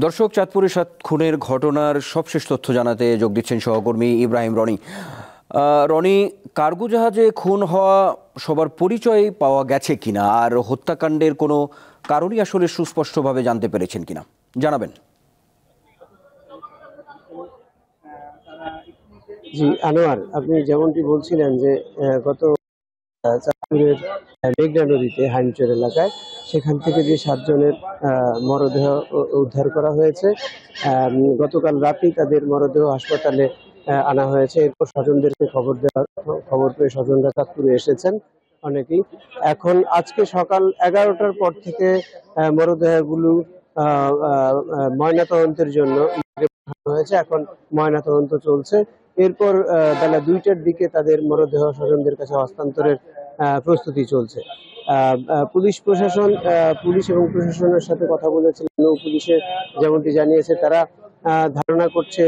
দর্শক, চাঁদপুরে ৭ খুনের ঘটনার সবশেষ তথ্য জানাতে যোগ দিচ্ছেন সহকর্মী ইব্রাহিম রনি। রনি, কার্গো জাহাজে খুন হওয়া সবার পরিচয় পাওয়া গেছে কিনা, আর হত্যাকাণ্ডের কোনো কারণই আসলে সুস্পষ্টভাবে জানতে পেরেছেন কিনা জানাবেন। জি আনোয়ার, আপনি যেমনটি বলছিলেন যে গত চাঁদপুরের মেঘনা নদীতে হাইমচর এলাকায় সেখান থেকে যে ৭ জনের মরদেহ উদ্ধার করা হয়েছে, গতকাল রাতেই তাদের মরদেহ হাসপাতালে আনা হয়েছে। এরপর স্বজনদেরকে খবর পেয়ে স্বজনরা চাঁদপুরে এসেছেন অনেকেই। এখন আজকে সকাল 11টার পর থেকে মরদেহগুলো ময়নাতদন্তের জন্য পাঠানো হয়েছে। এখন ময়নাতদন্ত চলছে। এরপর বেলা 2টার দিকে তাদের মরদেহ স্বজনদের কাছে হস্তান্তরের প্রস্তুতি চলছে। পুলিশ এবং প্রশাসনের সাথে কথা বলেছিলেন। নৌ পুলিশে যেমনটি জানিয়েছে, তারা ধারণা করছে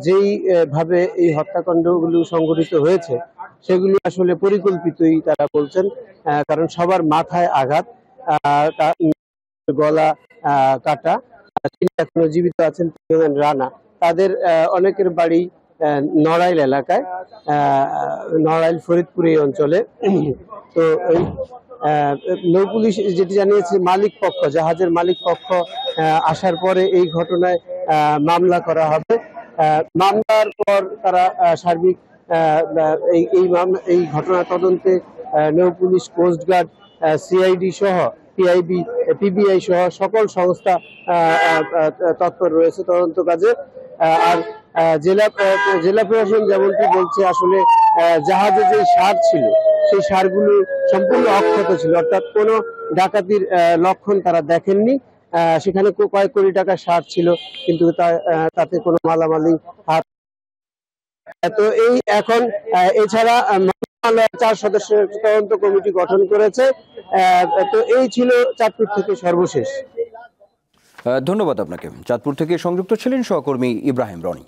যেই ভাবে এই হত্যাকাণ্ডগুলো সংঘটিত হয়েছে সেগুলো আসলে পরিকল্পিতই তারা বলছেন। কারণ সবার মাথায় আঘাত, গলা কাটা। তিনি এখনো জীবিত আছেন, রানা। তাদের অনেকের বাড়ি নড়াইল এলাকায়, নড়াইল ফরিদপুর এই অঞ্চলে। তো নৌ পুলিশ যেটি জানিয়েছে, জাহাজের মালিক পক্ষ আসার পরে এই ঘটনায় মামলা করা হবে। মামলার পর তারা সার্বিক এই ঘটনা তদন্তে নৌ পুলিশ, কোস্টগার্ড, সিআইডি সহ পিবিআই সহ সকল সংস্থা তৎপর রয়েছে তদন্ত কাজে। আর জেলা প্রশাসন যেমনটি বলছে, আসলে জাহাজে যে সার ছিল সেই সারগুলো সম্পূর্ণ অক্ষত ছিল, অর্থাৎ কোনো ডাকাতির লক্ষণ তারা দেখেননি। সেখানে কয়েক কোটি টাকা সার ছিল, কিন্তু তাতে কোনো মালামালি হাত। তো এই এখন এছাড়া 4 সদস্যের তদন্ত কমিটি গঠন করেছে। তো এই ছিল চাঁদপুর থেকে সর্বশেষ। ধন্যবাদ আপনাকে। চাঁদপুর থেকে সংযুক্ত ছিলেন সহকর্মী ইব্রাহিম রনি।